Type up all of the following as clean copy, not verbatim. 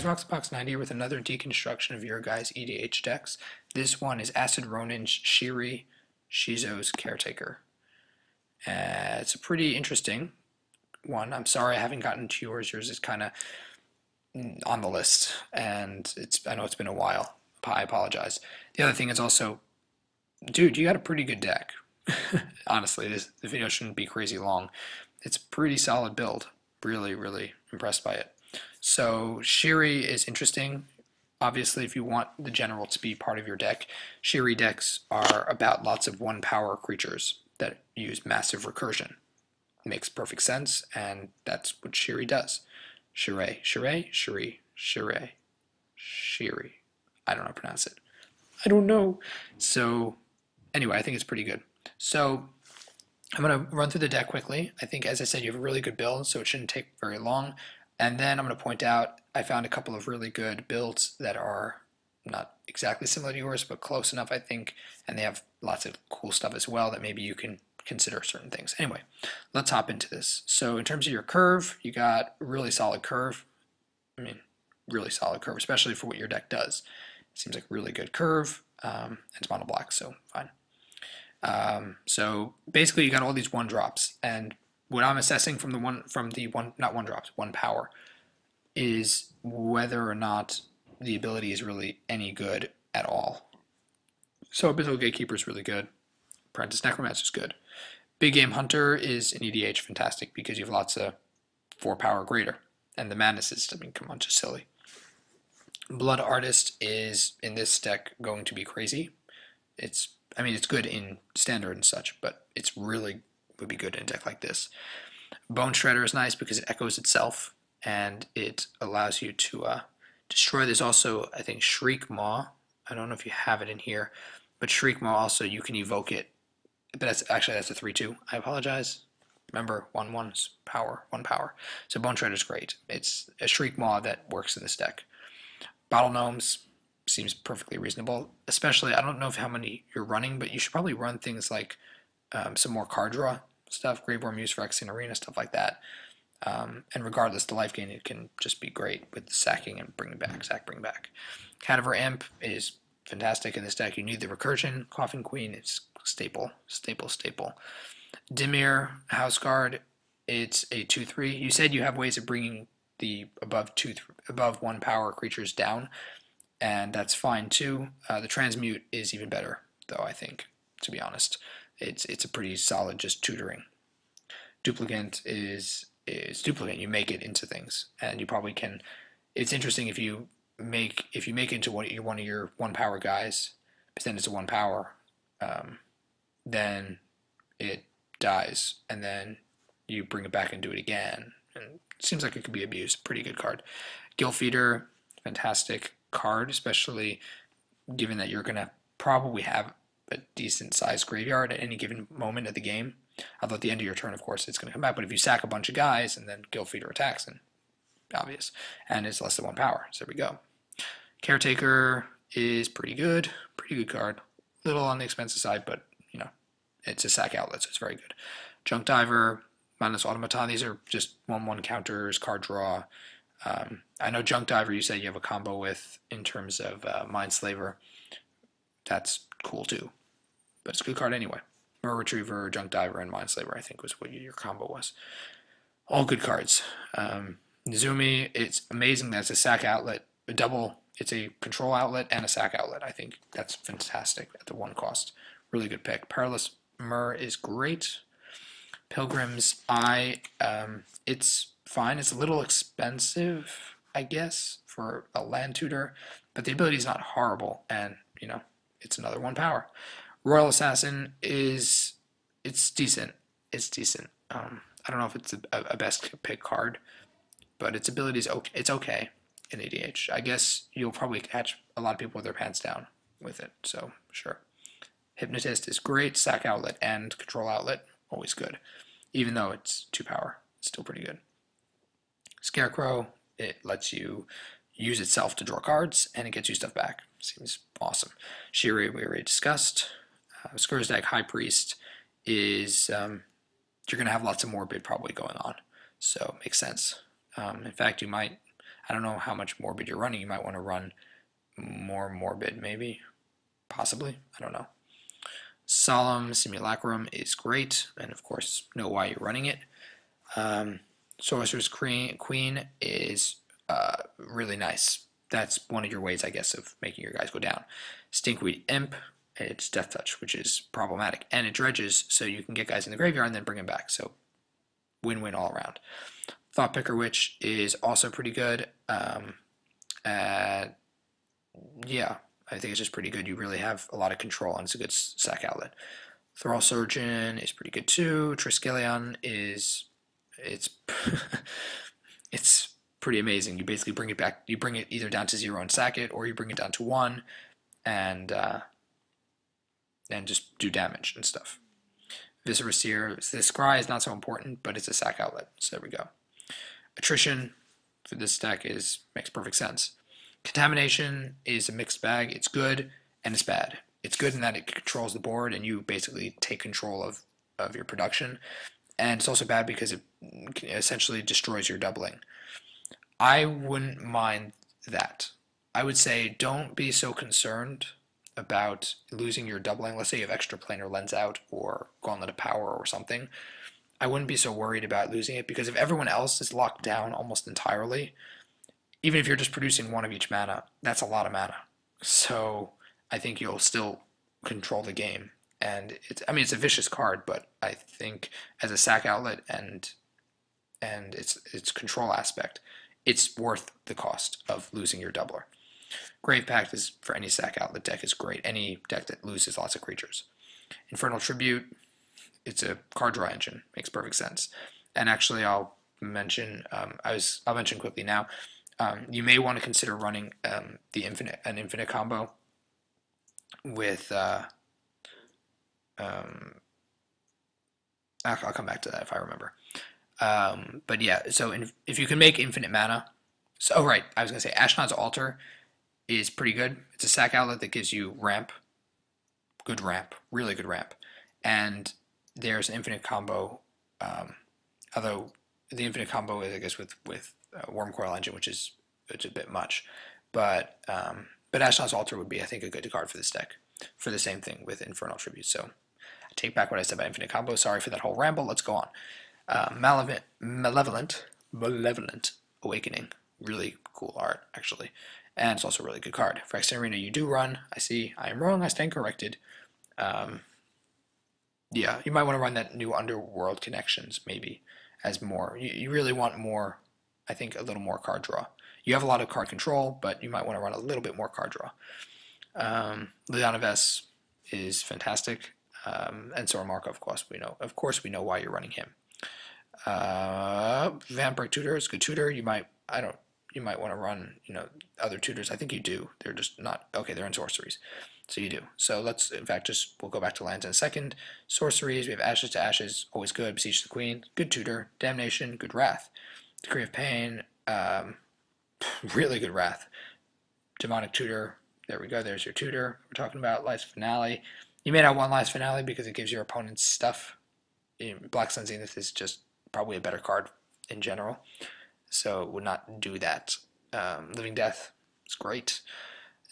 guys, Roxbox 90 with another deconstruction of your guys' EDH decks. This one is AcidRonnin's Shirei, Shizo's Caretaker. It's a pretty interesting one. I'm sorry I haven't gotten to yours. Yours is kind of on the list, and I know it's been a while. I apologize. The other thing is also, dude, you got a pretty good deck. Honestly, the video shouldn't be crazy long. It's a pretty solid build. Really, really impressed by it. So Shirei is interesting. Obviously, if you want the general to be part of your deck, Shirei decks are about lots of 1-power creatures that use massive recursion. Makes perfect sense, and that's what Shirei does. Shirei. I don't know how to pronounce it. I don't know. So anyway, I think it's pretty good. So I'm going to run through the deck quickly. I think, as I said, you have a really good build, so it shouldn't take very long. And then I'm going to point out I found a couple of really good builds that are not exactly similar to yours, but close enough, I think. And they have lots of cool stuff as well that maybe you can consider certain things. Anyway, let's hop into this. So in terms of your curve, you got a really solid curve. I mean, really solid curve, especially for what your deck does. Seems like a really good curve. It's mono black, so fine. So basically, you got all these 1-drops, and what I'm assessing from the one not 1-drops, 1-power, is whether or not the ability is really any good at all. So Abyssal Gatekeeper is really good. Apprentice Necromancer is good. Big Game Hunter is in EDH fantastic because you have lots of 4-power greater, and the madness is, I mean, come on, just silly. Blood Artist is in this deck going to be crazy. It's good in standard and such, but it's really would be good in a deck like this. Bone Shredder is nice because it echoes itself and it allows you to destroy. There's also, I think, Shriek Maw. I don't know if you have it in here, but Shriek Maw also, you can evoke it. But that's a 3/2. I apologize. Remember, 1/1's power, 1 power. So Bone Shredder is great. It's a Shriek Maw that works in this deck. Bottle Gnomes seems perfectly reasonable, especially, I don't know how many you're running, but you should probably run things like some more card draw stuff, Graveworm Use, Phyrexian Arena, stuff like that. And regardless, the life gain, it can just be great with the sacking and bring back. Cadaver Imp is fantastic in this deck. You need the recursion. Coffin Queen is staple. Dimir, House Guard, it's a 2/3. You said you have ways of bringing the above 1-power creatures down, and that's fine too. The Transmute is even better, though, I think, to be honest. It's a pretty solid just tutoring. Duplicant is duplicant. You make it into things, and you probably can. It's interesting if you make it into one of your 1-power guys, but then it's a 1-power, then it dies, and then you bring it back and do it again, and it seems like it could be abused. Pretty good card. Gill Feeder, fantastic card, especially given that you're gonna probably have a decent sized graveyard at any given moment of the game. Although at the end of your turn, of course, it's going to come back. But if you sack a bunch of guys and then Gill Feeder attacks, then obvious. And it's less than 1 power. So there we go. Caretaker is pretty good card. Little on the expensive side, but you know, it's a sack outlet, so it's very good. Junk Diver, Mindless Automaton. These are just 1/1 counters, card draw. I know Junk Diver, you said you have a combo with in terms of Mindslaver. That's cool too, but it's a good card anyway. Myr Retriever, Junk Diver, and Mindslaver, I think, was what your combo was. All good cards. Nezumi, it's amazing that it's a sack outlet, a double. It's a control outlet and a sack outlet. I think that's fantastic at the 1 cost. Really good pick. Perilous Myr is great. Pilgrim's Eye, it's fine. It's a little expensive, I guess, for a land tutor, but the ability is not horrible, and you know, it's another 1 power. Royal Assassin it's decent. I don't know if it's a best pick card, but its ability is okay. It's okay in ADH. I guess you'll probably catch a lot of people with their pants down with it, so sure. Hypnotist is great. Sack outlet and control outlet, always good. Even though it's 2 power, it's still pretty good. Scarecrow, it lets you use itself to draw cards, and it gets you stuff back. Seems awesome. Shirei, we already discussed. Skurzdag High Priest is, you're going to have lots of Morbid probably going on, so makes sense. In fact, you might, I don't know how much Morbid you're running. You might want to run more Morbid, maybe, possibly. I don't know. Solemn Simulacrum is great, and of course, know why you're running it. Sorceress Queen is really nice. That's one of your ways, I guess, of making your guys go down. Stinkweed Imp, it's Death Touch, which is problematic, and it dredges, so you can get guys in the graveyard and then bring them back. So win-win all around. Thought Picker Witch is also pretty good. Yeah, I think it's just pretty good. You really have a lot of control, and it's a good sack outlet. Thrull Surgeon is pretty good too. Triskelion is it's pretty amazing. You basically bring it back. You bring it either down to 0 and sack it, or you bring it down to 1, and just do damage and stuff. Viscera Seer. This Scry is not so important, but it's a sack outlet. So there we go. Attrition for this deck makes perfect sense. Contamination is a mixed bag. It's good and it's bad. It's good in that it controls the board and you basically take control of your production. And it's also bad because it essentially destroys your doubling. I wouldn't mind that. I would say don't be so concerned about losing your doubling. Let's say you have Extraplanar Lens out or Gauntlet of Power or something. I wouldn't be so worried about losing it, because if everyone else is locked down almost entirely, even if you're just producing 1 of each mana, that's a lot of mana. So I think you'll still control the game. And it's a vicious card, but I think as a sack outlet and its control aspect, it's worth the cost of losing your doubler. Grave Pact is, for any sack outlet deck, is great. Any deck that loses lots of creatures. Infernal Tribute, it's a card draw engine. Makes perfect sense. And actually, I'll mention quickly now. You may want to consider running an infinite combo with. I'll come back to that if I remember. But yeah, so if you can make infinite mana. So right, I was gonna say Ashnod's Altar is pretty good. It's a sack outlet that gives you ramp, good ramp, really good ramp, and there's an infinite combo. Although the infinite combo is, I guess, with Wormcoil Engine, which is a bit much, but Ashnod's Altar would be, I think, a good card for this deck for the same thing with Infernal Tribute. So I take back what I said about infinite combo. Sorry for that whole ramble. Let's go on. Malevolent Awakening, really cool art actually, and it's also a really good card. Phyrexian Arena you do run. I see. I am wrong. I stand corrected. Yeah, you might want to run that new Underworld Connections maybe as more. You really want more, I think, a little more card draw. You have a lot of card control, but you might want to run a little bit more card draw. Leon of S is fantastic, and so are Markov. Of course, we know why you're running him. Vampiric Tutor is a good tutor. You might want to run, other tutors. I think you do. They're just not okay. They're in sorceries, so you do. So we'll go back to lands in a second. Sorceries. We have Ashes to Ashes, always good. Beseech the Queen, good tutor. Damnation, good Wrath. Decree of Pain, really good Wrath. Demonic Tutor. There we go. There's your tutor. We're talking about Last Finale. You may not want Last Finale because it gives your opponents stuff. Black Sun Zenith is just probably a better card in general, so would not do that. Living Death is great.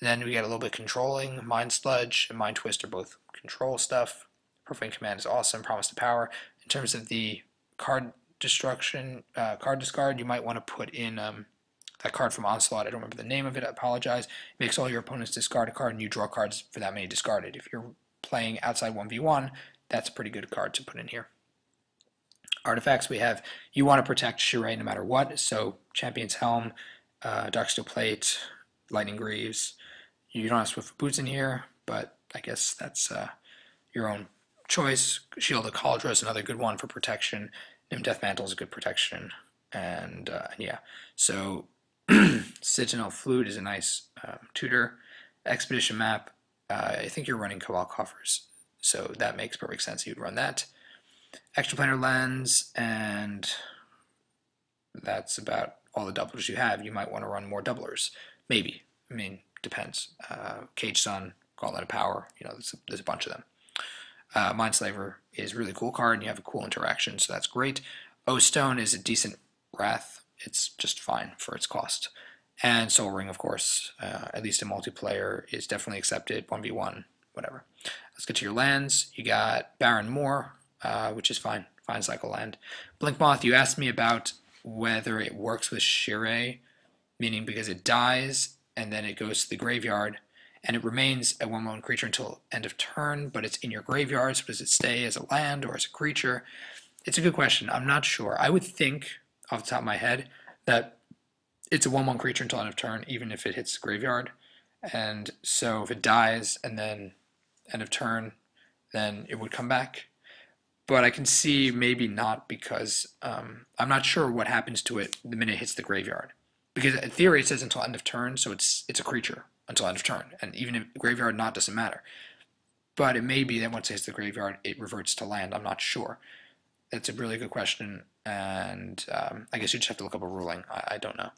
Then we get a little bit controlling. Mind Sludge and Mind Twist are both control stuff. Profane Command is awesome. Promise to Power. In terms of the card destruction, card discard, you might want to put in that card from Onslaught. I don't remember the name of it. I apologize. It makes all your opponents discard a card, and you draw cards for that many discarded. If you're playing outside 1v1, that's a pretty good card to put in here. Artifacts we have, you want to protect Shirei no matter what, so Champion's Helm, Darksteel Plate, Lightning Greaves. You don't have Swiftboot Boots in here, but I guess that's your own choice. Shield of Cauldron is another good one for protection. Nim Deathmantle is a good protection, and yeah. So Citanul Flute is a nice tutor. Expedition Map, I think you're running Cabal Coffers, so that makes perfect sense. You'd run that. Extraplanar Lens, and that's about all the doublers you have. You might want to run more doublers, maybe. I mean, depends. Cage Sun, Gauntlet of Power, there's a bunch of them. Mindslaver is a really cool card, and you have a cool interaction, so that's great. O Stone is a decent Wrath. It's just fine for its cost. And Soul Ring, of course, at least in multiplayer, is definitely accepted, 1v1, whatever. Let's get to your lands. You got Baron Moor, which is fine cycle land. Blink Moth, you asked me about whether it works with Shirei, meaning because it dies and then it goes to the graveyard and it remains a 1/1 creature until end of turn, but it's in your graveyard, so does it stay as a land or as a creature? It's a good question. I'm not sure. I would think, off the top of my head, that it's a 1/1 creature until end of turn, even if it hits the graveyard. And so if it dies and then end of turn, then it would come back. But I can see maybe not, because I'm not sure what happens to it the minute it hits the graveyard. Because in theory it says until end of turn, so it's a creature until end of turn. And even if graveyard not, doesn't matter. But it may be that once it hits the graveyard, it reverts to land. I'm not sure. That's a really good question, and I guess you just have to look up a ruling. I don't know.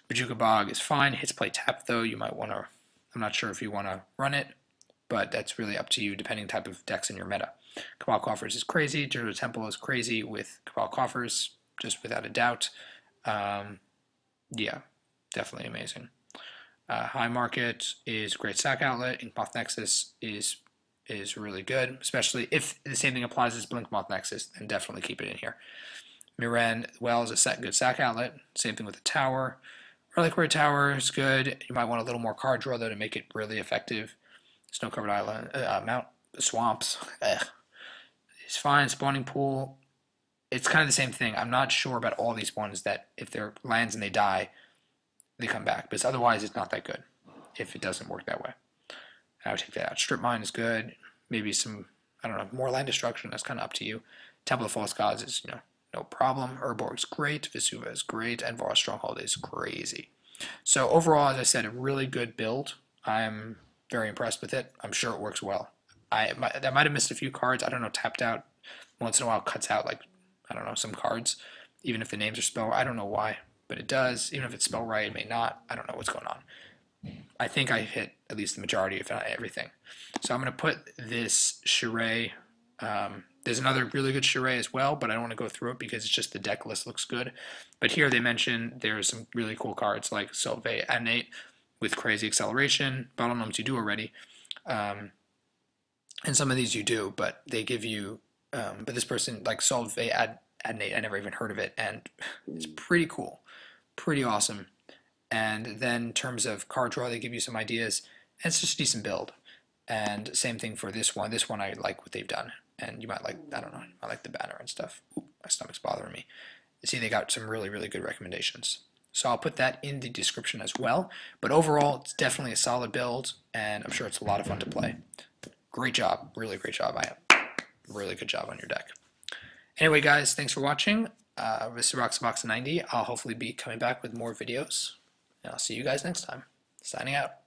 Bojuka Bog is fine. Hits play tap, though. You might want to, I'm not sure if you want to run it, but that's really up to you, depending type of decks in your meta. Cabal Coffers is crazy. Jericho Temple is crazy with Cabal Coffers, just without a doubt. Yeah, definitely amazing. High Market is great sack outlet. Inkmoth Nexus is really good, especially if the same thing applies as Blinkmoth Nexus, then definitely keep it in here. Miran Well is a good sack outlet. Same thing with the Tower. Reliquary Tower is good. You might want a little more card draw, though, to make it really effective. Snow-covered island, Mount Swamps. It's fine. Spawning Pool. It's kind of the same thing. I'm not sure about all these ones that if they're lands and they die, they come back. But otherwise, it's not that good if it doesn't work that way. I would take that out. Strip Mine is good. Maybe some, I don't know, more land destruction. That's kind of up to you. Temple of False Gods is, no problem. Urborg is great. Vesuva is great. And Vara Stronghold is crazy. So overall, as I said, a really good build. I'm very impressed with it. I'm sure it works well. I might have missed a few cards. I don't know, tapped out once in a while cuts out, like, I don't know, some cards, even if the names are spelled. I don't know why, but it does. Even if it's spelled right, it may not. I don't know what's going on. I think I hit at least the majority, if not everything. So I'm going to put this Shirei. There's another really good Shirei as well, but I don't want to go through it because it's just the deck list looks good. But here they mention there's some really cool cards like Solvay Adnate with crazy acceleration. Bottle Gnomes you do already. And some of these you do, but they give you, but this person, like Solvay Adnate, I never even heard of it, and it's pretty cool, pretty awesome. And then in terms of card draw, they give you some ideas, and it's just a decent build. And same thing for this one. This one I like what they've done, and you might like, I don't know, I like the banner and stuff. Ooh, my stomach's bothering me. See, they got some really, really good recommendations. So I'll put that in the description as well. But overall, it's definitely a solid build, and I'm sure it's a lot of fun to play. Great job, really great job. Really good job on your deck. Anyway, guys, thanks for watching. This is Roxbox90. I'll hopefully be coming back with more videos, and I'll see you guys next time. Signing out.